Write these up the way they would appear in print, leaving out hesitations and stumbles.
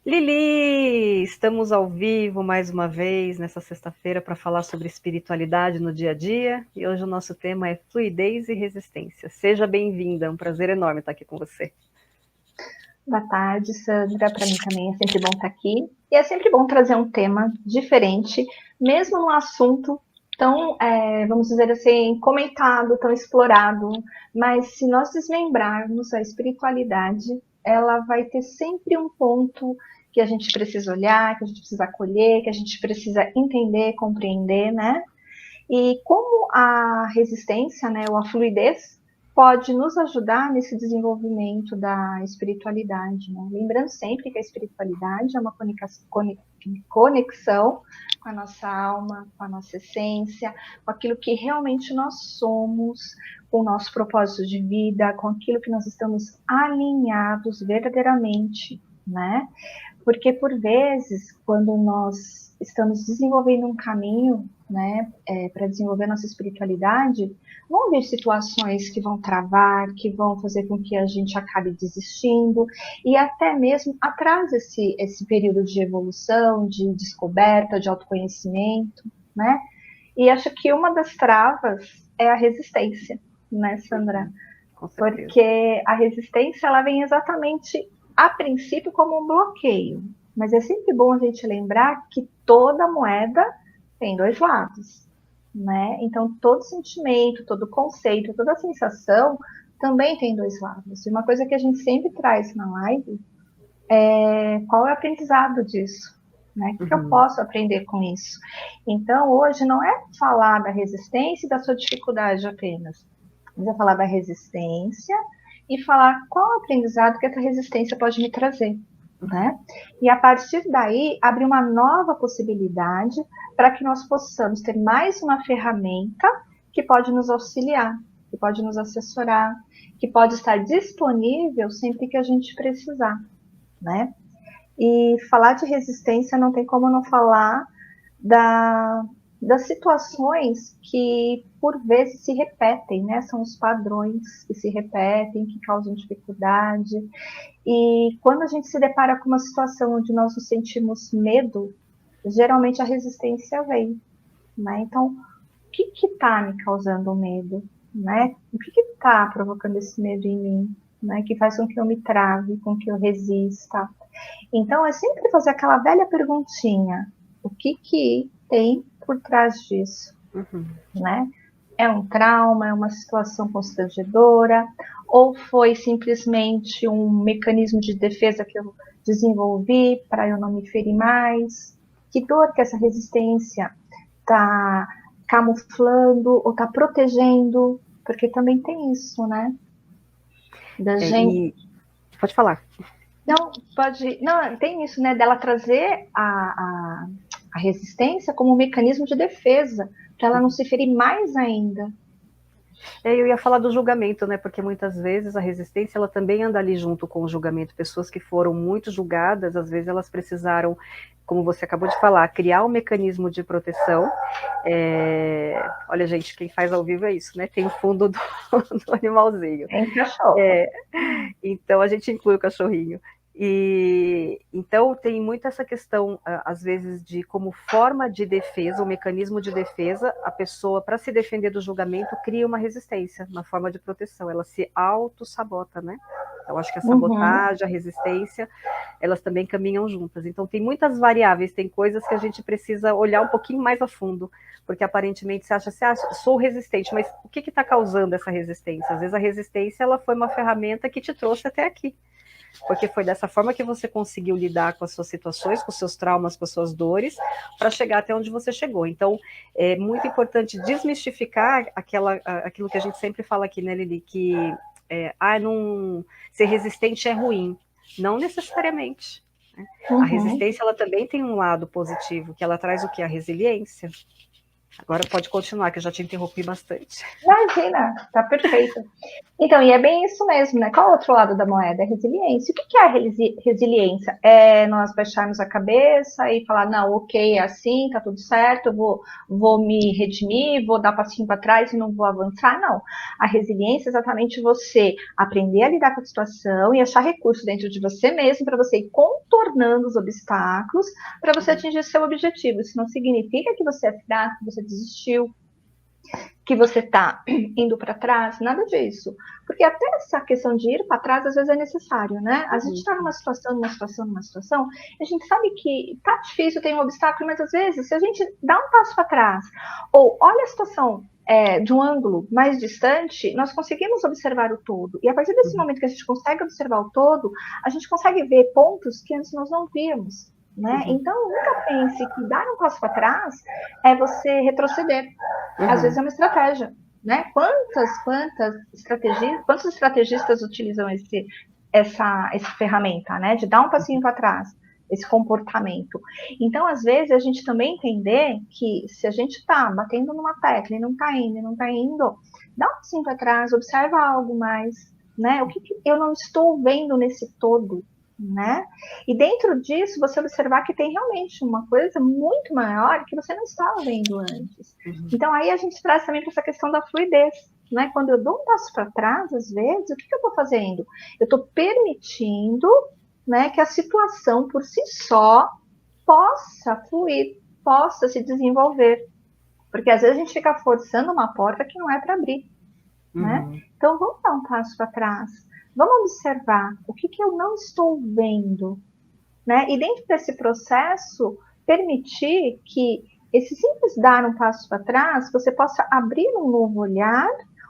Lili, estamos ao vivo mais uma vez nessa sexta-feira para falar sobre espiritualidade no dia a dia e hoje o nosso tema é fluidez e resistência. Seja bem-vinda, é um prazer enorme estar aqui com você. Boa tarde, Sandra. Para mim também é sempre bom estar aqui. E é sempre bom trazer um tema diferente, mesmo num assunto tão, vamos dizer assim, comentado, tão explorado. Mas se nós desmembrarmos a espiritualidade, ela vai ter sempre um ponto que a gente precisa olhar, que a gente precisa acolher, que a gente precisa entender, compreender, né? E como a resistência, né, ou a fluidez, pode nos ajudar nesse desenvolvimento da espiritualidade, né? Lembrando sempre que a espiritualidade é uma conexão com a nossa alma, com a nossa essência, com aquilo que realmente nós somos, com o nosso propósito de vida, com aquilo que nós estamos alinhados verdadeiramente, né? Porque, por vezes, quando nós estamos desenvolvendo um caminho, né, para desenvolver nossa espiritualidade, vão haver situações que vão travar, que vão fazer com que a gente acabe desistindo e até mesmo atrasa esse período de evolução, de descoberta, de autoconhecimento, né? E acho que uma das travas é a resistência, né, Sandra? Com certeza. Porque a resistência ela vem exatamente a princípio como um bloqueio, mas é sempre bom a gente lembrar que toda moeda tem dois lados, né? Então todo sentimento, todo conceito, toda sensação também tem dois lados. E uma coisa que a gente sempre traz na live é qual é o aprendizado disso, né? O que eu posso aprender com isso? Então hoje não é falar da resistência e da sua dificuldade apenas, mas é falar da resistência e falar qual o aprendizado que essa resistência pode me trazer, né? E a partir daí, abrir uma nova possibilidade para que nós possamos ter mais uma ferramenta que pode nos auxiliar, que pode nos assessorar, que pode estar disponível sempre que a gente precisar, né? E falar de resistência não tem como não falar das situações que por vezes se repetem, né? São os padrões que se repetem, que causam dificuldade. E quando a gente se depara com uma situação onde nós nos sentimos medo, geralmente a resistência vem, né? Então, o que está me causando medo, né? O que está provocando esse medo em mim, né? Que faz com que eu me trave, com que eu resista. Então, é sempre fazer aquela velha perguntinha: o que tem por trás disso, né? É um trauma, é uma situação constrangedora, ou foi simplesmente um mecanismo de defesa que eu desenvolvi para eu não me ferir mais? Que dor que essa resistência está camuflando ou está protegendo? Porque também tem isso, né? Da gente... Pode falar. Não, pode. Não, tem isso, né? Dela trazer a resistência como um mecanismo de defesa, para ela não se ferir mais ainda. Eu ia falar do julgamento, né? Porque muitas vezes a resistência ela também anda ali junto com o julgamento. Pessoas que foram muito julgadas, às vezes elas precisaram, como você acabou de falar, criar um mecanismo de proteção. Olha, gente, quem faz ao vivo é isso, né? Tem o fundo do animalzinho. Tem cachorro. Então a gente inclui o cachorrinho. E então tem muito essa questão, às vezes, de como forma de defesa, um mecanismo de defesa, a pessoa, para se defender do julgamento, cria uma resistência, uma forma de proteção, ela se auto-sabota, né? Eu acho que a sabotagem, a resistência, elas também caminham juntas. Então tem muitas variáveis, tem coisas que a gente precisa olhar um pouquinho mais a fundo, porque aparentemente você acha, sou resistente, mas o que está causando essa resistência? Às vezes a resistência ela foi uma ferramenta que te trouxe até aqui. Porque foi dessa forma que você conseguiu lidar com as suas situações, com os seus traumas, com as suas dores, para chegar até onde você chegou. Então, é muito importante desmistificar aquilo que a gente sempre fala aqui, né, Lili, que ser resistente é ruim. Não necessariamente. Né? A resistência ela também tem um lado positivo, que ela traz o quê? A resiliência. Agora pode continuar, que eu já te interrompi bastante. Imagina, tá perfeito. Então, e é bem isso mesmo, né? Qual é o outro lado da moeda? É resiliência. O que é a resiliência? É nós baixarmos a cabeça e falar, não, ok, é assim, tá tudo certo, eu vou me redimir, vou dar passinho para trás e não vou avançar. Não. A resiliência é exatamente você aprender a lidar com a situação e achar recursos dentro de você mesmo para você ir contornando os obstáculos para você atingir seu objetivo. Isso não significa que você é fraco, que você desistiu, que você está indo para trás, nada disso. Porque até essa questão de ir para trás, às vezes é necessário, né? A gente está numa situação, a gente sabe que tá difícil, tem um obstáculo, mas às vezes, se a gente dá um passo para trás, ou olha a situação de um ângulo mais distante, nós conseguimos observar o todo. E a partir desse momento que a gente consegue observar o todo, a gente consegue ver pontos que antes nós não víamos. Né? Então, nunca pense que dar um passo para trás é você retroceder. Às vezes é uma estratégia, né? Quantos estrategistas utilizam essa ferramenta, né? De dar um passinho para trás, esse comportamento. Então, às vezes, a gente também entender que se a gente está batendo numa tecla e não está indo, dá um passinho para trás, observa algo mais, né? O que eu não estou vendo nesse todo, né? E dentro disso, você observar que tem realmente uma coisa muito maior que você não estava vendo antes. Então, aí a gente traz também para essa questão da fluidez, né? Quando eu dou um passo para trás, às vezes, o que eu estou fazendo? Eu estou permitindo, né, que a situação por si só possa fluir, possa se desenvolver. Porque às vezes a gente fica forçando uma porta que não é para abrir, né? Então, vamos dar um passo para trás. Vamos observar o que eu não estou vendo, né? E dentro desse processo, permitir que esse simples dar um passo para trás, você possa abrir um novo olhar,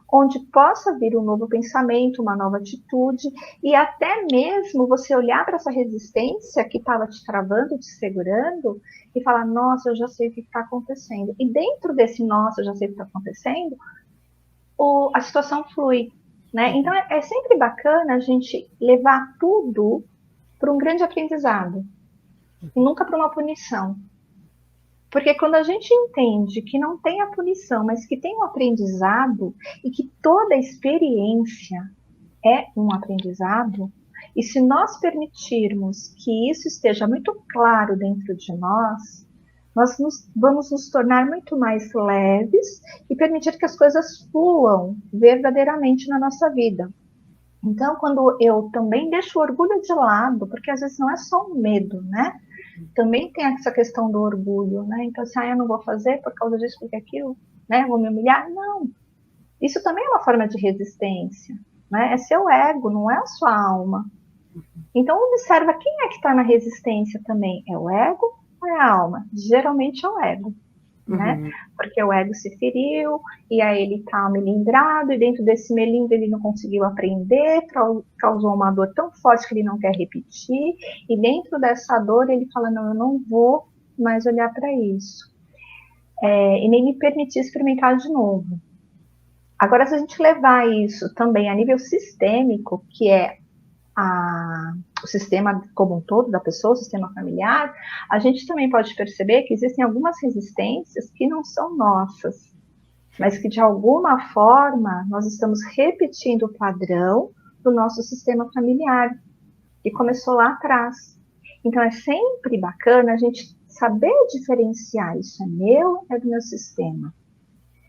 onde possa vir um novo pensamento, uma nova atitude, e até mesmo você olhar para essa resistência que estava te travando, te segurando, e falar, nossa, eu já sei o que está acontecendo. E dentro desse nossa, eu já sei o que está acontecendo, a situação flui. Né? Então, é sempre bacana a gente levar tudo para um grande aprendizado, nunca para uma punição. Porque quando a gente entende que não tem a punição, mas que tem um aprendizado, e que toda experiência é um aprendizado, e se nós permitirmos que isso esteja muito claro dentro de nós vamos nos tornar muito mais leves e permitir que as coisas fluam verdadeiramente na nossa vida. Então, quando eu também deixo o orgulho de lado, porque às vezes não é só um medo, né? Também tem essa questão do orgulho, né? Então, assim, eu não vou fazer por causa disso, porque aquilo, né? Vou me humilhar? Não. Isso também é uma forma de resistência, né? É seu ego, não é a sua alma. Então, observa quem é que está na resistência também. É o ego ou é a alma? Geralmente é o ego. Né? Porque o ego se feriu, e aí ele está melindrado, e dentro desse melindro ele não conseguiu aprender, causou uma dor tão forte que ele não quer repetir, e dentro dessa dor ele fala, não, eu não vou mais olhar para isso. E nem me permitir experimentar de novo. Agora, se a gente levar isso também a nível sistêmico, que é o sistema como um todo da pessoa, o sistema familiar, a gente também pode perceber que existem algumas resistências que não são nossas, mas que de alguma forma nós estamos repetindo o padrão do nosso sistema familiar, que começou lá atrás. Então é sempre bacana a gente saber diferenciar, isso é meu, é do meu sistema.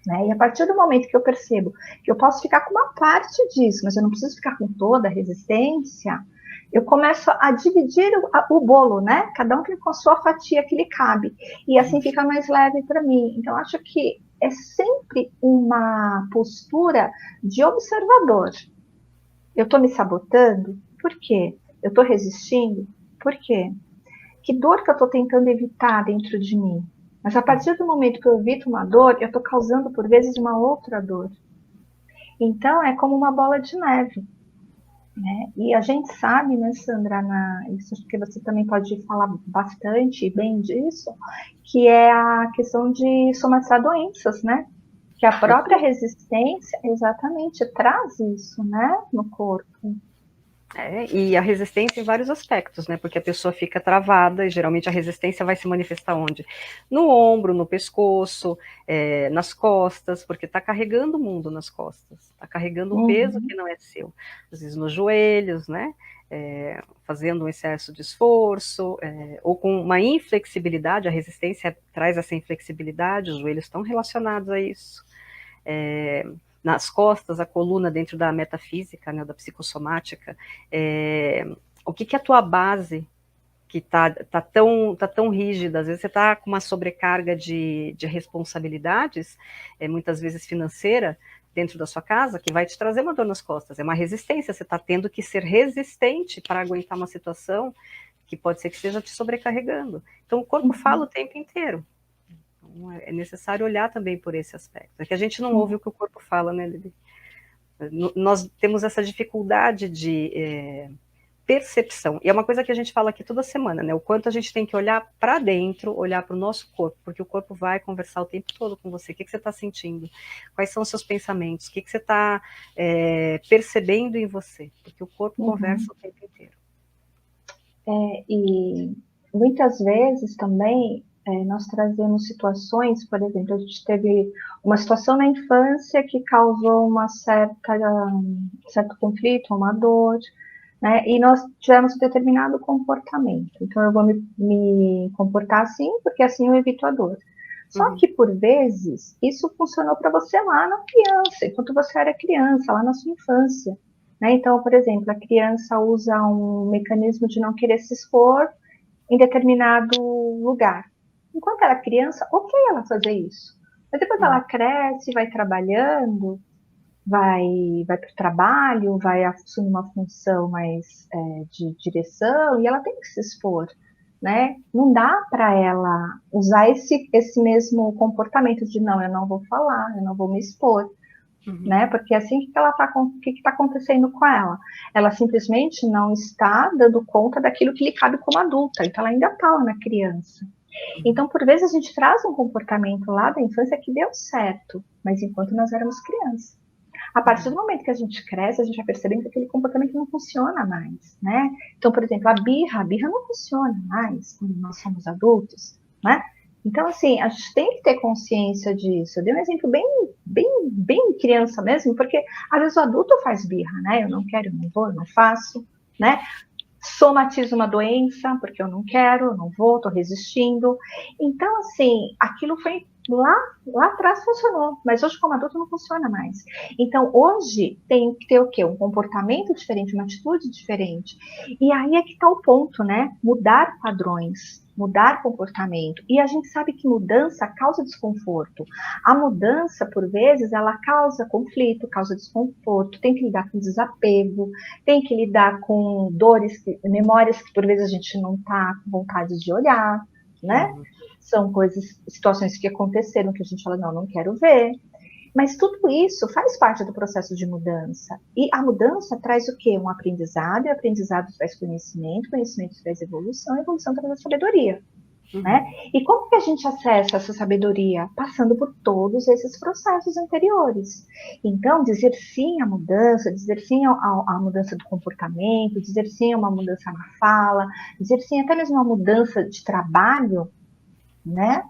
Né? E a partir do momento que eu percebo que eu posso ficar com uma parte disso, mas eu não preciso ficar com toda a resistência, eu começo a dividir o bolo, né? Cada um com a sua fatia que lhe cabe. E assim fica mais leve para mim. Então, acho que é sempre uma postura de observador. Eu estou me sabotando? Por quê? Eu estou resistindo? Por quê? Que dor que eu estou tentando evitar dentro de mim? Mas a partir do momento que eu evito uma dor, eu estou causando, por vezes, uma outra dor. Então, é como uma bola de neve. Né? E a gente sabe, né, Sandra, isso acho que você também pode falar bastante bem disso, que é a questão de somatizar doenças, né? Que a própria resistência, exatamente, traz isso, né, no corpo. E a resistência em vários aspectos, né? Porque a pessoa fica travada e geralmente a resistência vai se manifestar onde? No ombro, no pescoço, nas costas, porque está carregando o mundo nas costas, está carregando um peso que não é seu. Às vezes nos joelhos, né? Fazendo um excesso de esforço, ou com uma inflexibilidade, a resistência traz essa inflexibilidade, os joelhos estão relacionados a isso. Nas costas, a coluna dentro da metafísica, né, da psicossomática, o que é a tua base que tá tão rígida, às vezes você está com uma sobrecarga de responsabilidades, muitas vezes financeira, dentro da sua casa, que vai te trazer uma dor nas costas, é uma resistência, você está tendo que ser resistente para aguentar uma situação que pode ser que esteja te sobrecarregando. Então o corpo fala o tempo inteiro. Então, é necessário olhar também por esse aspecto. É que a gente não ouve o que o corpo fala, né, Lili? Nós temos essa dificuldade de percepção. E é uma coisa que a gente fala aqui toda semana, né? O quanto a gente tem que olhar para dentro, olhar para o nosso corpo, porque o corpo vai conversar o tempo todo com você. O que você está sentindo? Quais são os seus pensamentos? O que você está percebendo em você? Porque o corpo conversa o tempo inteiro. E muitas vezes também nós trazemos situações, por exemplo, a gente teve uma situação na infância que causou certo conflito, uma dor, né? E nós tivemos um determinado comportamento. Então, eu vou me comportar assim, porque assim eu evito a dor. Só que, por vezes, isso funcionou para você lá na criança, enquanto você era criança, lá na sua infância. Né? Então, por exemplo, a criança usa um mecanismo de não querer se expor em determinado lugar. Enquanto era criança, ok ela fazer isso. Mas depois ela cresce, vai trabalhando, vai para o trabalho, vai assumir uma função mais de direção e ela tem que se expor, né? Não dá para ela usar esse mesmo comportamento de não, eu não vou falar, eu não vou me expor, né? Porque assim o que está acontecendo com ela? Ela simplesmente não está dando conta daquilo que lhe cabe como adulta, então ela ainda está lá na criança. Então, por vezes, a gente traz um comportamento lá da infância que deu certo, mas enquanto nós éramos crianças. A partir do momento que a gente cresce, a gente vai percebendo que aquele comportamento não funciona mais, né? Então, por exemplo, a birra não funciona mais quando nós somos adultos, né? Então, assim, a gente tem que ter consciência disso. Eu dei um exemplo bem criança mesmo, porque às vezes o adulto faz birra, né? Eu não quero, eu não vou, eu não faço, né? Somatizo uma doença, porque eu não quero, eu não vou, estou resistindo. Então, assim, aquilo foi lá atrás funcionou, mas hoje como adulto não funciona mais. Então, hoje tem que ter o quê? Um comportamento diferente, uma atitude diferente. E aí é que está o ponto, né? Mudar padrões, mudar comportamento. E a gente sabe que mudança causa desconforto. A mudança, por vezes, ela causa conflito, causa desconforto, tem que lidar com desapego, tem que lidar com dores, memórias que por vezes a gente não está com vontade de olhar, né? São situações que aconteceram que a gente fala, não quero ver. Mas tudo isso faz parte do processo de mudança. E a mudança traz o quê? Um aprendizado, e o aprendizado traz conhecimento, conhecimento traz evolução, e evolução traz a sabedoria. Né? E como que a gente acessa essa sabedoria? Passando por todos esses processos anteriores. Então, dizer sim à mudança, dizer sim à mudança do comportamento, dizer sim a uma mudança na fala, dizer sim até mesmo uma mudança de trabalho, né?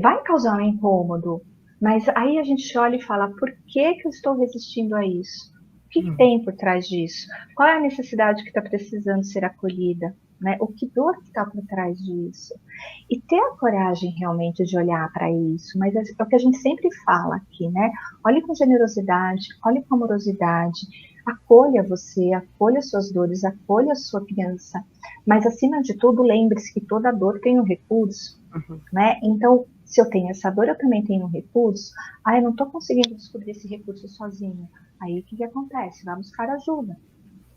Vai causar um incômodo, mas aí a gente olha e fala, por que eu estou resistindo a isso? O que tem por trás disso? Qual é a necessidade que está precisando ser acolhida? Né? O que dor que está por trás disso? E ter a coragem realmente de olhar para isso, mas é o que a gente sempre fala aqui, né? Olhe com generosidade, olhe com amorosidade, acolha você, acolha suas dores, acolha a sua criança, mas acima de tudo, lembre-se que toda dor tem um recurso, né? Então, se eu tenho essa dor, eu também tenho um recurso. Eu não estou conseguindo descobrir esse recurso sozinho. Aí o que acontece? Vai buscar ajuda.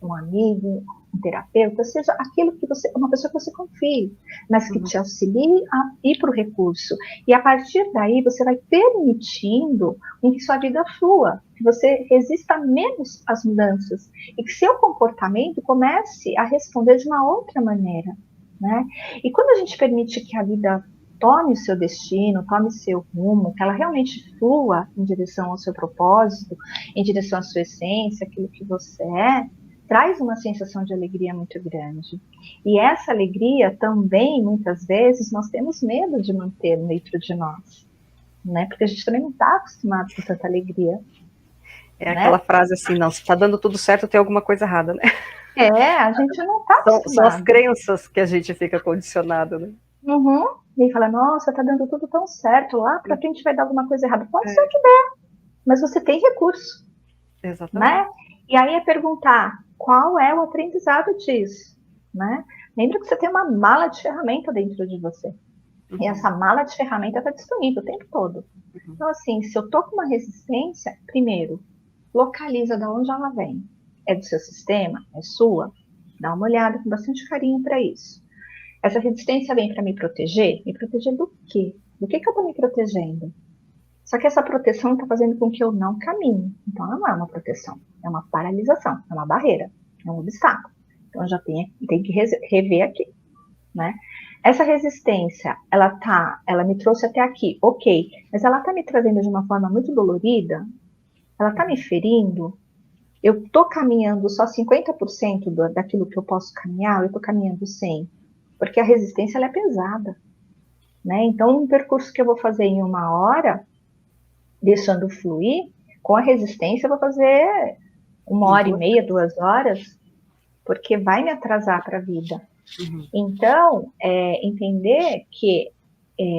Um amigo, um terapeuta, seja aquilo que uma pessoa que você confie, mas que te auxilie a ir para o recurso. E a partir daí você vai permitindo que sua vida flua, que você resista menos às mudanças e que seu comportamento comece a responder de uma outra maneira, né? E quando a gente permite que a vida tome o seu destino, tome o seu rumo, que ela realmente flua em direção ao seu propósito, em direção à sua essência, aquilo que você traz uma sensação de alegria muito grande. E essa alegria também, muitas vezes, nós temos medo de manter dentro de nós, né? Porque a gente também não está acostumado com tanta alegria. É aquela frase assim, não, se está dando tudo certo, tem alguma coisa errada, né? A gente não está acostumado. São as crenças que a gente fica condicionado, né? E fala, nossa, tá dando tudo tão certo, lá pra frente vai dar alguma coisa errada. Pode ser que dê, mas você tem recurso. Exatamente. Né? E aí é perguntar, qual é o aprendizado disso? Né? Lembra que você tem uma mala de ferramenta dentro de você. E Uhum. essa mala de ferramenta está disponível o tempo todo. Uhum. Então, assim, se eu tô com uma resistência, primeiro, localiza de onde ela vem. É do seu sistema? É sua? Dá uma olhada com bastante carinho para isso. Essa resistência vem para me proteger? Me proteger do quê? Do que eu estou me protegendo? Só que essa proteção está fazendo com que eu não caminhe. Então, ela não é uma proteção, é uma paralisação, é uma barreira, é um obstáculo. Então, eu já tenho que rever aqui, né? Essa resistência, ela me trouxe até aqui, ok, mas ela está me trazendo de uma forma muito dolorida, ela está me ferindo, eu estou caminhando só 50% daquilo que eu posso caminhar, eu estou caminhando 100%, porque a resistência ela é pesada, né? Então, um percurso que eu vou fazer em 1 hora, deixando fluir, com a resistência eu vou fazer 1 hora e meia, 2 horas, porque vai me atrasar para a vida. Uhum. Então, entender que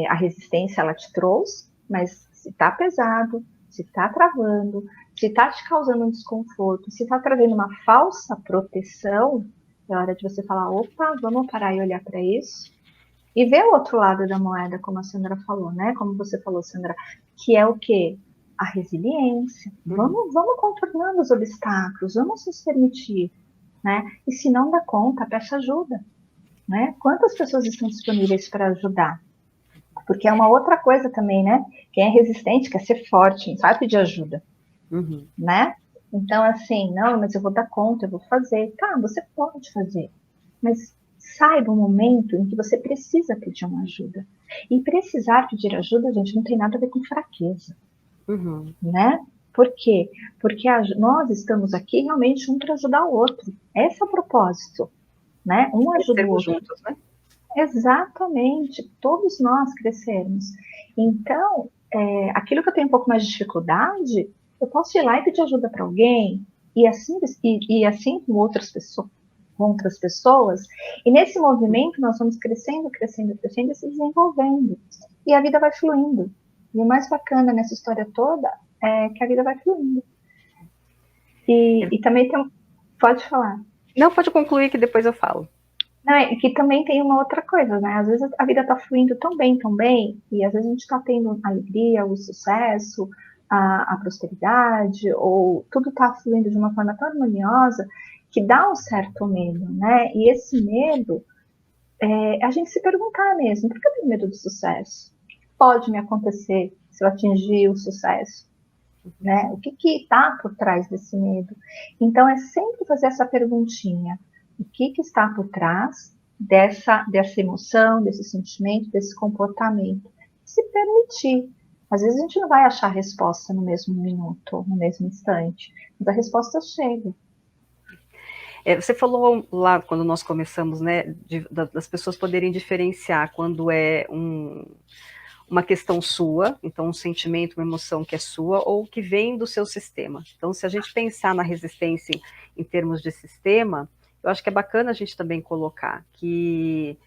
a resistência ela te trouxe, mas se está pesado, se está travando, se está te causando um desconforto, se está trazendo uma falsa proteção, é hora de você falar, opa, vamos parar e olhar para isso. E ver o outro lado da moeda, como a Sandra falou, né? Como você falou, Sandra, que é o quê? A resiliência. Uhum. Vamos contornando os obstáculos, vamos nos permitir, né? E se não dá conta, peça ajuda, né? Quantas pessoas estão disponíveis para ajudar? Porque é uma outra coisa também, né? Quem é resistente quer ser forte, não sabe pedir ajuda, Uhum. né? Então, assim, não, mas eu vou dar conta, eu vou fazer. Tá, você pode fazer, mas saiba o momento em que você precisa pedir uma ajuda. E precisar pedir ajuda, gente, não tem nada a ver com fraqueza, Uhum. né? Por quê? Porque nós estamos aqui realmente um para ajudar o outro. Esse é o propósito, né? Um ajuda o Crescermos outro. juntos, né? Exatamente, todos nós crescermos. Então, aquilo que eu tenho um pouco mais de dificuldade, eu posso ir lá e pedir ajuda para alguém, e assim com outras pessoas, e nesse movimento nós vamos crescendo, crescendo, crescendo e se desenvolvendo. E a vida vai fluindo. E o mais bacana nessa história toda é que a vida vai fluindo. E também tem. Pode falar. Não, pode concluir que depois eu falo. Não, é que também tem uma outra coisa, né? Às vezes a vida tá fluindo tão bem, e às vezes a gente tá tendo a alegria, o sucesso, a prosperidade, ou tudo tá fluindo de uma forma tão harmoniosa que dá um certo medo, né? E esse medo é a gente se perguntar mesmo, por que eu tenho medo do sucesso? O que pode me acontecer se eu atingir o sucesso? Né? O que está por trás desse medo? Então, é sempre fazer essa perguntinha. O que está por trás dessa emoção, desse sentimento, desse comportamento? Se permitir. Às vezes a gente não vai achar a resposta no mesmo minuto, no mesmo instante, mas a resposta chega. Você falou lá quando nós começamos, né, das pessoas poderem diferenciar quando é uma questão sua, então um sentimento, uma emoção que é sua, ou que vem do seu sistema. Então, se a gente pensar na resistência em termos de sistema, eu acho que é bacana a gente também colocar que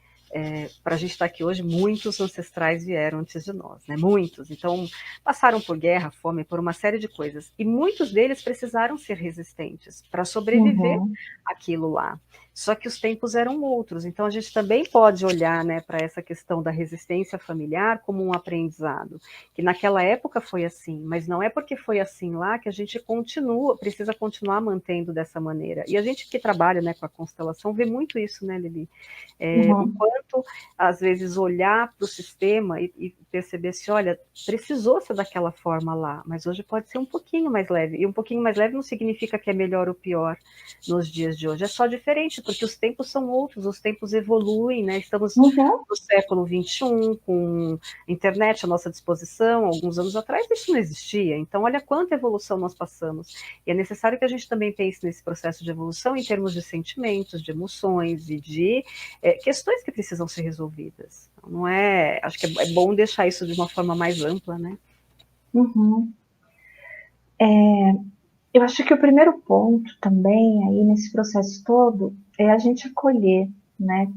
para a gente estar aqui hoje, muitos ancestrais vieram antes de nós, né? Muitos. Então, passaram por guerra, fome, por uma série de coisas. E muitos deles precisaram ser resistentes para sobreviver àquilo lá. Só que os tempos eram outros. Então, a gente também pode olhar, né, para essa questão da resistência familiar como um aprendizado. Que naquela época foi assim, mas não é porque foi assim lá que a gente precisa continuar mantendo dessa maneira. E a gente que trabalha, né, com a constelação vê muito isso, né, Lili? O quanto, às vezes, olhar para o sistema e perceber se, olha, precisou ser daquela forma lá, mas hoje pode ser um pouquinho mais leve. E um pouquinho mais leve não significa que é melhor ou pior nos dias de hoje. É só diferente, porque os tempos são outros, os tempos evoluem, né? Estamos no século XXI, com internet à nossa disposição. Alguns anos atrás isso não existia. Então, olha quanta evolução nós passamos. E é necessário que a gente também pense nesse processo de evolução em termos de sentimentos, de emoções e de questões que precisam ser resolvidas. Não é, acho que é bom deixar isso de uma forma mais ampla, né? Eu acho que o primeiro ponto também aí nesse processo todo é a gente acolher, né?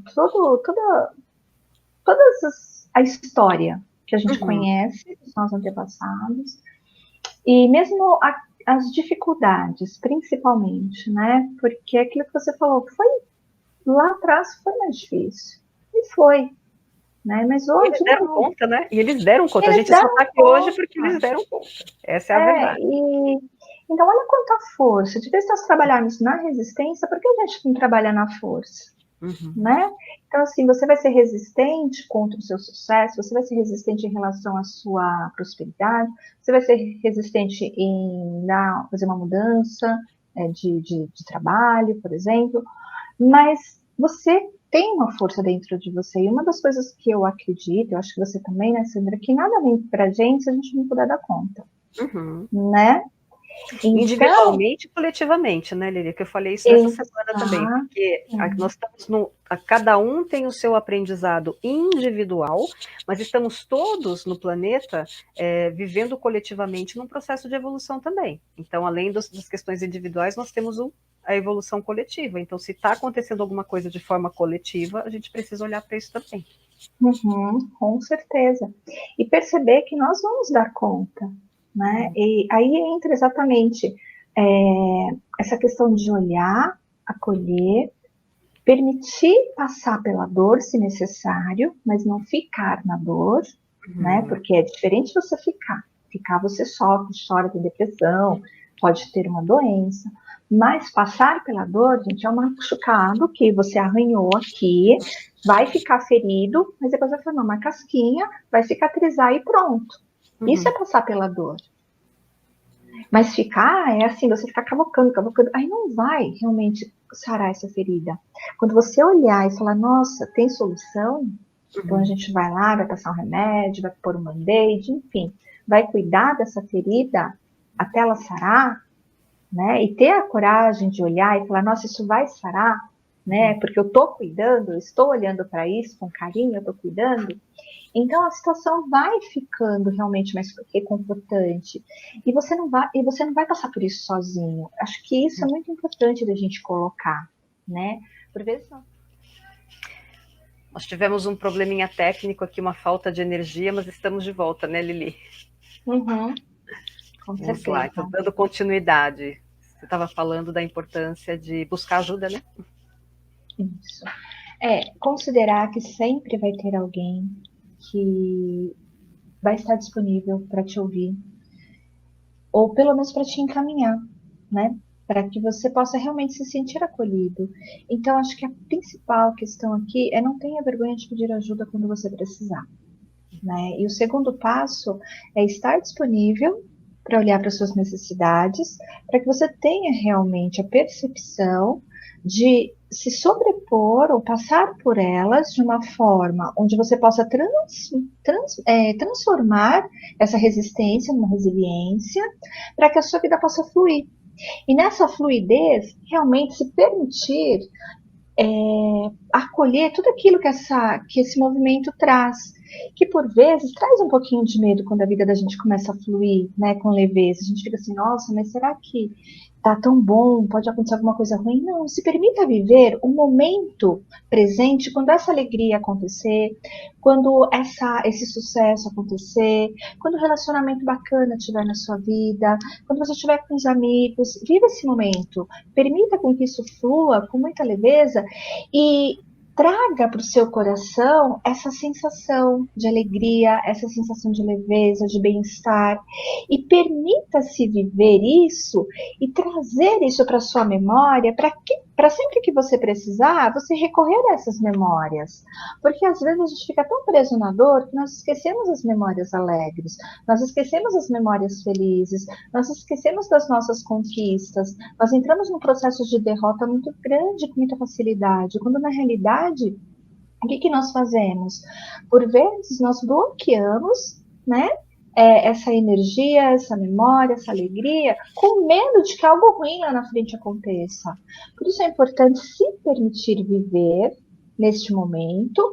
A história que a gente conhece dos nossos antepassados e mesmo as dificuldades, principalmente, né? Porque aquilo que você falou foi lá atrás foi mais difícil. E foi. Né? Mas hoje eles deram conta, né? E eles deram conta. Eles a gente só está aqui hoje porque eles deram conta. Essa é a verdade. Então, olha quanta força. De vez em nós trabalharmos na resistência, por que a gente não trabalha na força? Uhum. Né? Então, assim, você vai ser resistente contra o seu sucesso, você vai ser resistente em relação à sua prosperidade, você vai ser resistente em fazer uma mudança de trabalho, por exemplo, mas você tem uma força dentro de você. E uma das coisas que eu acredito, eu acho que você também, né, Sandra, que nada vem pra gente se a gente não puder dar conta. Uhum. Né? Então, individualmente e coletivamente, né, Lili? Que eu falei isso nessa semana também, porque nós estamos cada um tem o seu aprendizado individual, mas estamos todos no planeta vivendo coletivamente num processo de evolução também. Então, além das questões individuais, nós temos a evolução coletiva. Então, se está acontecendo alguma coisa de forma coletiva, a gente precisa olhar para isso também. Com certeza. E perceber que nós vamos dar conta. Né? E aí entra exatamente essa questão de olhar, acolher, permitir passar pela dor se necessário, mas não ficar na dor, né? Porque é diferente você ficar. Ficar você sofre, chora, tem depressão, pode ter uma doença, mas passar pela dor, gente, é um machucado que você arranhou aqui, vai ficar ferido, mas depois vai formar uma casquinha, vai cicatrizar e pronto. Isso é passar pela dor. Mas ficar é assim, você ficar cavocando, aí não vai realmente sarar essa ferida. Quando você olhar e falar, nossa, tem solução, então a gente vai lá, vai passar um remédio, vai pôr um band-aid, enfim, vai cuidar dessa ferida até ela sarar, né? E ter a coragem de olhar e falar, nossa, isso vai sarar, né? Porque eu tô cuidando, eu estou olhando para isso com carinho, eu tô cuidando. Então a situação vai ficando realmente mais reconfortante e você não vai passar por isso sozinho. Acho que isso é muito importante da gente colocar, né? Por vezes não. Nós tivemos um probleminha técnico aqui, uma falta de energia, mas estamos de volta, né, Lili? Com Vamos certeza. lá, então, dando continuidade. Você estava falando da importância de buscar ajuda, né? Isso. Considerar que sempre vai ter alguém que vai estar disponível para te ouvir, ou pelo menos para te encaminhar, né? Para que você possa realmente se sentir acolhido. Então, acho que a principal questão aqui é não tenha vergonha de pedir ajuda quando você precisar, né? E o segundo passo é estar disponível para olhar para suas necessidades, para que você tenha realmente a percepção de se sobrepor ou passar por elas de uma forma onde você possa transformar essa resistência numa resiliência, para que a sua vida possa fluir. E nessa fluidez, realmente se permitir acolher tudo aquilo que esse movimento traz, que por vezes traz um pouquinho de medo quando a vida da gente começa a fluir, né, com leveza. A gente fica assim, nossa, mas será que tá tão bom? Pode acontecer alguma coisa ruim? Não, se permita viver o momento presente quando essa alegria acontecer, quando esse sucesso acontecer, quando o relacionamento bacana estiver na sua vida, quando você estiver com os amigos, viva esse momento, permita com que isso flua com muita leveza e traga para o seu coração essa sensação de alegria, essa sensação de leveza, de bem-estar, e permita-se viver isso e trazer isso para sua memória, para sempre que você precisar, você recorrer a essas memórias. Porque às vezes a gente fica tão preso na dor que nós esquecemos as memórias alegres, nós esquecemos as memórias felizes, nós esquecemos das nossas conquistas, nós entramos num processo de derrota muito grande, com muita facilidade, quando na realidade, o que nós fazemos? Por vezes nós bloqueamos, né, essa energia, essa memória, essa alegria, com medo de que algo ruim lá na frente aconteça. Por isso é importante se permitir viver, neste momento,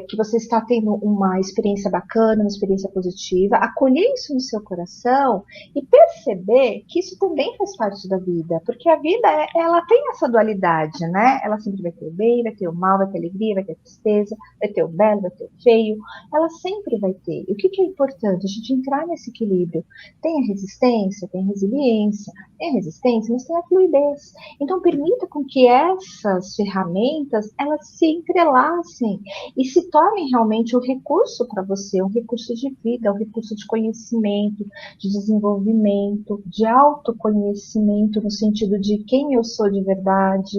que você está tendo uma experiência bacana, uma experiência positiva, acolher isso no seu coração e perceber que isso também faz parte da vida, porque a vida, ela tem essa dualidade, né? Ela sempre vai ter o bem, vai ter o mal, vai ter alegria, vai ter tristeza, vai ter o belo, vai ter o feio, ela sempre vai ter. E o que é importante? A gente entrar nesse equilíbrio. Tem a resistência, tem a resiliência, tem a resistência, mas tem a fluidez. Então, permita com que essas ferramentas, elas se entrelacem e se tornem realmente um recurso para você, um recurso de vida, um recurso de conhecimento, de desenvolvimento, de autoconhecimento, no sentido de quem eu sou de verdade,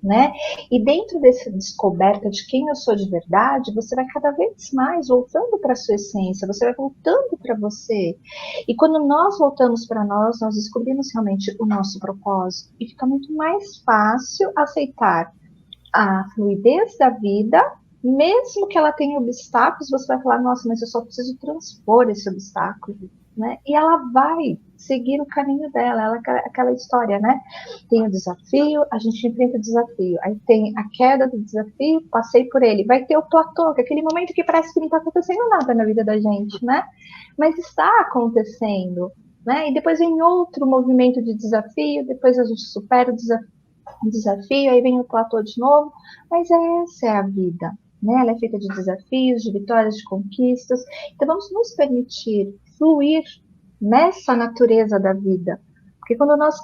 né? E dentro dessa descoberta de quem eu sou de verdade, você vai cada vez mais voltando para a sua essência, você vai voltando para você. E quando nós voltamos para nós descobrimos realmente o nosso propósito e fica muito mais fácil aceitar a fluidez da vida, mesmo que ela tenha obstáculos, você vai falar, nossa, mas eu só preciso transpor esse obstáculo, né? E ela vai seguir o caminho dela, ela, aquela história, né? Tem o desafio, a gente enfrenta o desafio, aí tem a queda do desafio, passei por ele, vai ter o platô, que é aquele momento que parece que não está acontecendo nada na vida da gente, né? Mas está acontecendo, né? E depois vem outro movimento de desafio, depois a gente supera o desafio, aí vem o platô de novo, mas essa é a vida, né? Ela é feita de desafios, de vitórias, de conquistas. Então vamos nos permitir fluir nessa natureza da vida, porque quando nós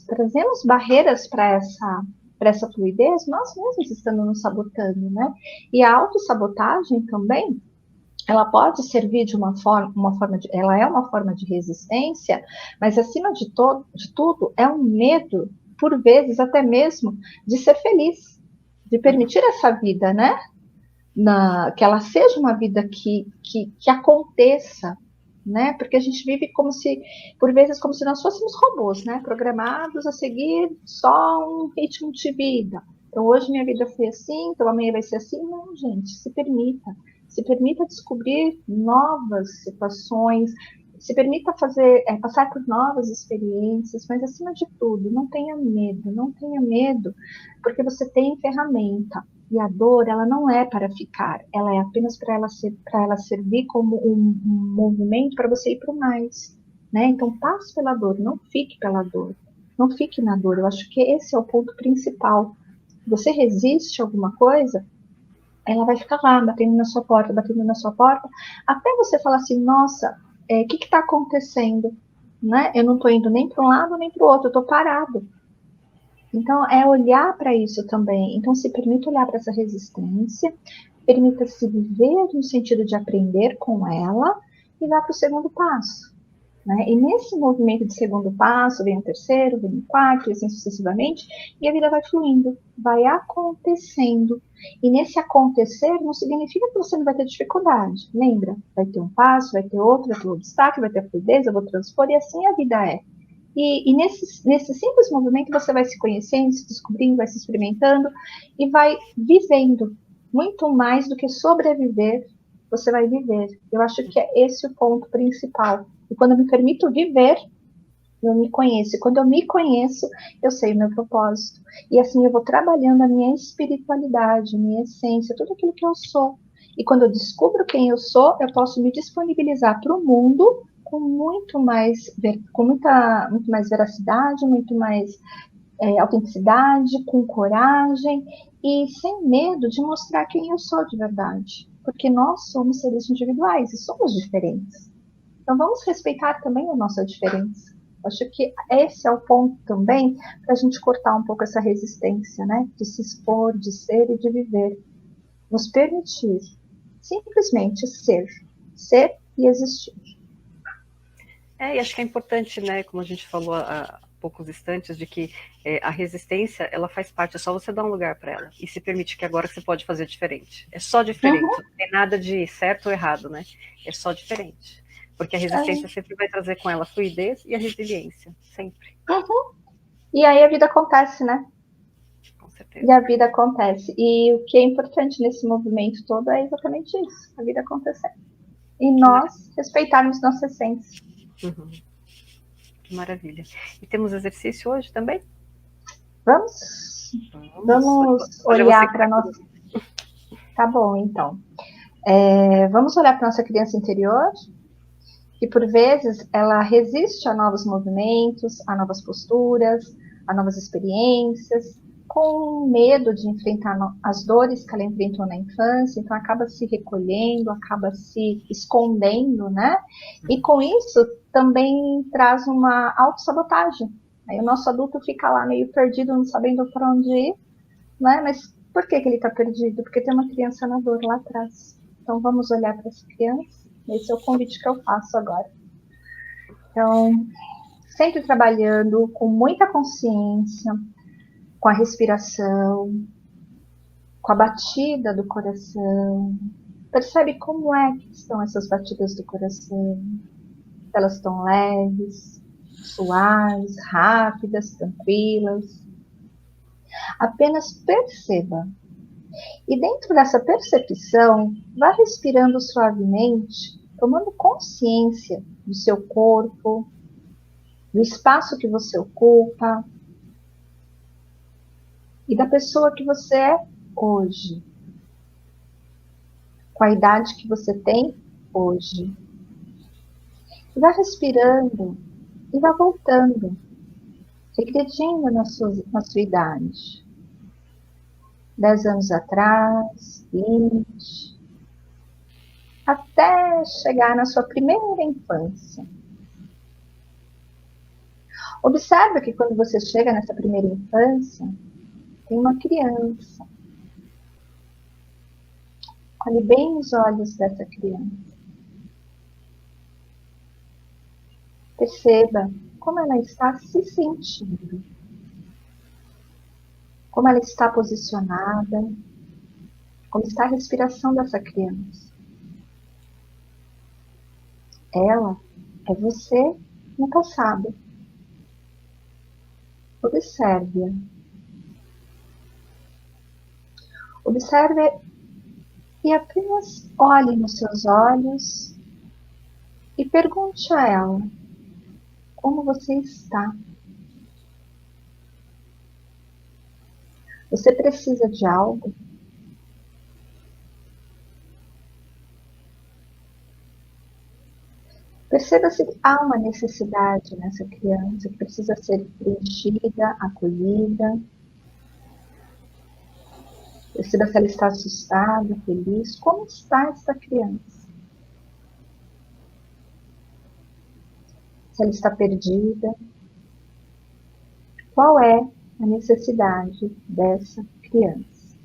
trazemos barreiras para essa fluidez, nós mesmos estamos nos sabotando, né? E a autossabotagem também, ela pode servir de ela é uma forma de resistência, mas acima de tudo é um medo, por vezes até mesmo, de ser feliz, de permitir essa vida, né? Que ela seja uma vida que aconteça, né? Porque a gente vive como se, por vezes, como se nós fôssemos robôs, né? Programados a seguir só um ritmo de vida. Então, hoje minha vida foi assim, então amanhã vai ser assim. Não, gente, se permita. Se permita descobrir novas situações, se permita passar por novas experiências, mas acima de tudo, não tenha medo, porque você tem ferramenta. E a dor, ela não é para ficar, ela é apenas para ela servir como um movimento para você ir para o mais, né? Então passe pela dor, não fique pela dor, não fique na dor. Eu acho que esse é o ponto principal. Você resiste a alguma coisa, ela vai ficar lá, batendo na sua porta, até você falar assim, nossa, o que está acontecendo? Né? Eu não estou indo nem para um lado nem para o outro, eu estou parado. Então, é olhar para isso também. Então, se permita olhar para essa resistência, permita-se viver no sentido de aprender com ela e vá para o segundo passo. Né? E nesse movimento de segundo passo, vem o terceiro, vem o quarto, e assim sucessivamente, e a vida vai fluindo, vai acontecendo. E nesse acontecer não significa que você não vai ter dificuldade. Lembra? Vai ter um passo, vai ter outro, vai ter um obstáculo, vai ter a fluidez, eu vou transpor, e assim a vida é. E nesse simples movimento você vai se conhecendo, se descobrindo, vai se experimentando e vai vivendo muito mais do que sobreviver, você vai viver. Eu acho que é esse o ponto principal. E quando eu me permito viver, eu me conheço. E quando eu me conheço, eu sei o meu propósito. E assim eu vou trabalhando a minha espiritualidade, a minha essência, tudo aquilo que eu sou. E quando eu descubro quem eu sou, eu posso me disponibilizar para o mundo com muito mais veracidade, muito mais autenticidade, com coragem e sem medo de mostrar quem eu sou de verdade. Porque nós somos seres individuais e somos diferentes. Então vamos respeitar também a nossa diferença. Acho que esse é o ponto também para a gente cortar um pouco essa resistência, né? De se expor, de ser e de viver. Nos permitir simplesmente ser e existir. E acho que é importante, né, como a gente falou há poucos instantes, de que a resistência, ela faz parte, é só você dar um lugar para ela e se permitir que agora você pode fazer diferente. É só diferente, não tem nada de certo ou errado, né? É só diferente. Porque a resistência sempre vai trazer com ela a fluidez e a resiliência, sempre. E aí a vida acontece, né? Com certeza. E a vida acontece. E o que é importante nesse movimento todo é exatamente isso, a vida acontecer. E nós respeitarmos nossa essência. Que maravilha. E temos exercício hoje também? Vamos olhar para nossa... Tá bom, então. Vamos olhar para nossa criança interior, que por vezes ela resiste a novos movimentos, a novas posturas, a novas experiências, com medo de enfrentar as dores que ela enfrentou na infância, então acaba se recolhendo, acaba se escondendo, né? E com isso também traz uma autossabotagem. Aí o nosso adulto fica lá meio perdido, não sabendo para onde ir, né? Mas por que ele está perdido? Porque tem uma criança na dor lá atrás. Então vamos olhar para essa criança. Esse é o convite que eu faço agora. Então, sempre trabalhando com muita consciência, com a respiração, com a batida do coração. Percebe como é que estão essas batidas do coração? Elas estão leves, suaves, rápidas, tranquilas. Apenas perceba. E dentro dessa percepção, vá respirando suavemente, tomando consciência do seu corpo, do espaço que você ocupa e da pessoa que você é hoje, com a idade que você tem hoje. E vá respirando e vá voltando, regredindo na sua idade. 10 anos atrás, 20, até chegar na sua primeira infância. Observe que quando você chega nessa primeira infância, tem uma criança. Olhe bem nos olhos dessa criança. Perceba como ela está se sentindo. Como ela está posicionada. Como está a respiração dessa criança. Ela é você no passado. Observe-a. Observe e apenas olhe nos seus olhos e pergunte a ela como você está. Você precisa de algo? Perceba se há uma necessidade nessa criança que precisa ser preenchida, acolhida. Perceba se ela está assustada, feliz. Como está essa criança? Se ela está perdida. Qual é a necessidade dessa criança?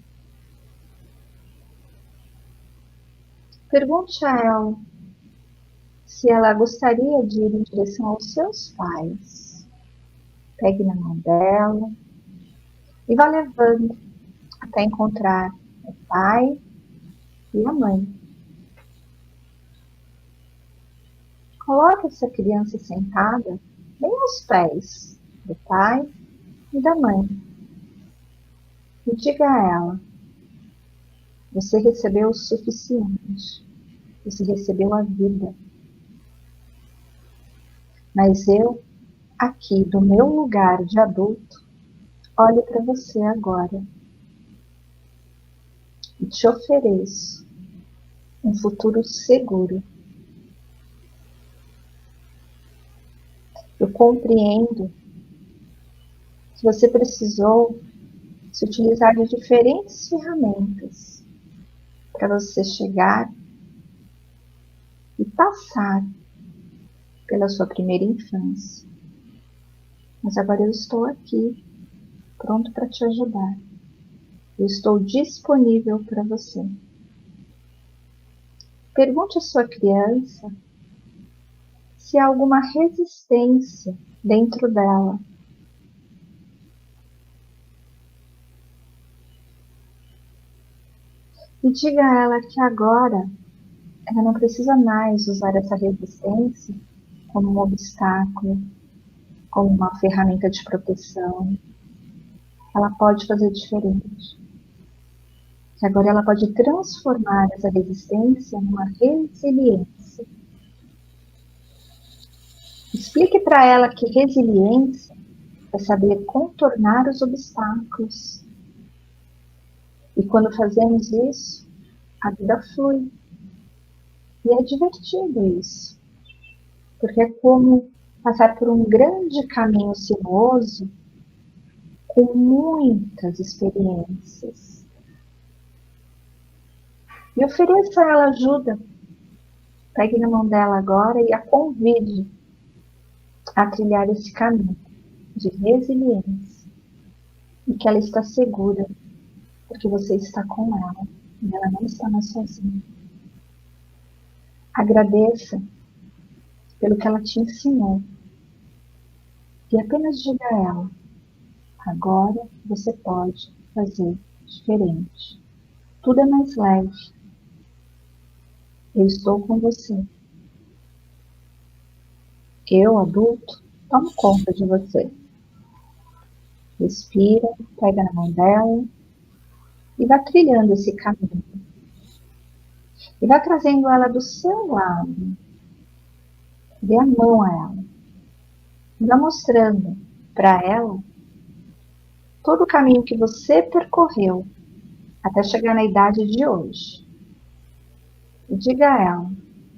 Pergunte a ela se ela gostaria de ir em direção aos seus pais. Pegue na mão dela e vá levando até encontrar o pai e a mãe. Coloque essa criança sentada bem aos pés do pai e da mãe. E diga a ela: você recebeu o suficiente. Você recebeu a vida. Mas eu, aqui do meu lugar de adulto, olho para você agora e te ofereço um futuro seguro. Eu compreendo que você precisou se utilizar de diferentes ferramentas para você chegar e passar pela sua primeira infância. Mas agora eu estou aqui, pronto para te ajudar. Eu estou disponível para você. Pergunte à sua criança se há alguma resistência dentro dela. E diga a ela que agora ela não precisa mais usar essa resistência como um obstáculo, como uma ferramenta de proteção. Ela pode fazer diferente. Que agora ela pode transformar essa resistência numa resiliência. Explique para ela que resiliência é saber contornar os obstáculos. E quando fazemos isso, a vida flui. E é divertido isso, porque é como passar por um grande caminho sinuoso com muitas experiências. E ofereça a ela ajuda. Pegue na mão dela agora e a convide a trilhar esse caminho de resiliência. E que ela está segura, porque você está com ela e ela não está mais sozinha. Agradeça pelo que ela te ensinou. E apenas diga a ela: agora você pode fazer diferente. Tudo é mais leve. Eu estou com você. Eu, adulto, tomo conta de você. Respira, pega na mão dela e vá trilhando esse caminho. E vá trazendo ela do seu lado. Dê a mão a ela. E vá mostrando para ela todo o caminho que você percorreu até chegar na idade de hoje. E diga a ela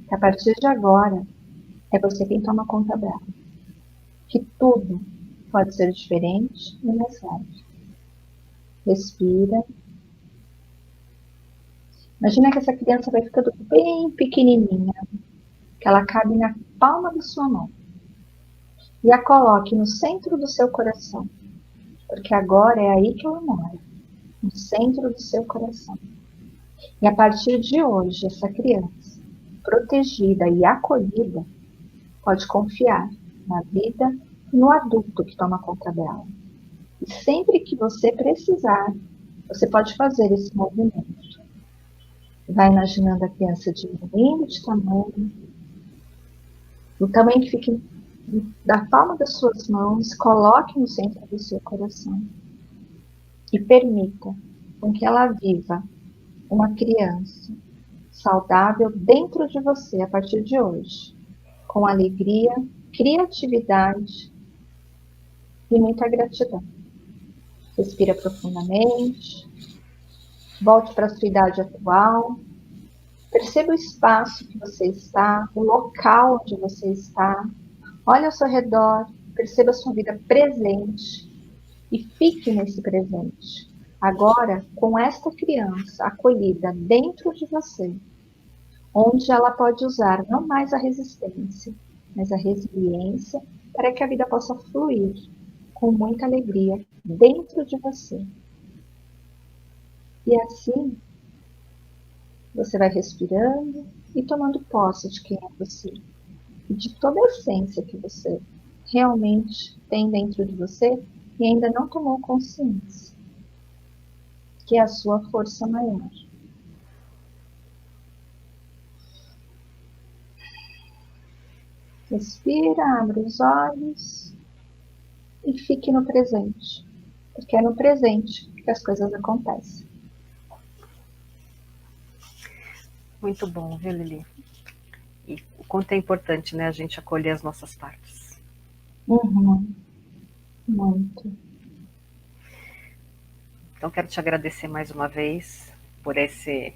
que a partir de agora é você quem toma conta dela. Que tudo pode ser diferente e mais leve. Respira. Imagina que essa criança vai ficando bem pequenininha, que ela cabe na palma da sua mão. E a coloque no centro do seu coração, porque agora é aí que ela mora, no centro do seu coração. E a partir de hoje, essa criança, protegida e acolhida, pode confiar na vida e no adulto que toma conta dela. E sempre que você precisar, você pode fazer esse movimento. Vai imaginando a criança diminuindo de tamanho, o tamanho que fique da palma das suas mãos, coloque no centro do seu coração. E permita com que ela viva uma criança saudável dentro de você a partir de hoje, com alegria, criatividade e muita gratidão. Respira profundamente, volte para a sua idade atual, perceba o espaço que você está, o local onde você está, olhe ao seu redor, perceba a sua vida presente e fique nesse presente. Agora, com esta criança acolhida dentro de você, onde ela pode usar não mais a resistência, mas a resiliência para que a vida possa fluir com muita alegria dentro de você. E assim, você vai respirando e tomando posse de quem é você e de toda a essência que você realmente tem dentro de você e ainda não tomou consciência, que é a sua força maior. Respira, abre os olhos e fique no presente, porque é no presente que as coisas acontecem. Muito bom, viu, Lili? E o quanto é importante, né, a gente acolher as nossas partes. Muito. Então, quero te agradecer mais uma vez por esse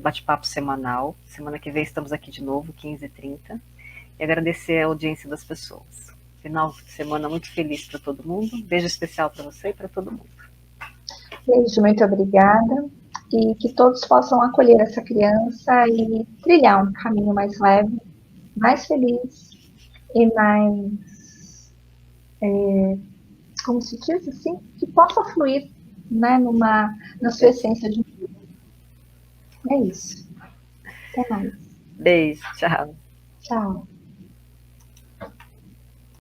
bate-papo semanal. Semana que vem estamos aqui de novo, 15h30. E agradecer a audiência das pessoas. Final de semana muito feliz para todo mundo. Beijo especial para você e para todo mundo. Beijo, muito obrigada. E que todos possam acolher essa criança e trilhar um caminho mais leve, mais feliz e mais, como se diz assim, que possa fluir, né, na sua essência de vida. É isso. Até mais. Beijo, tchau. Tchau.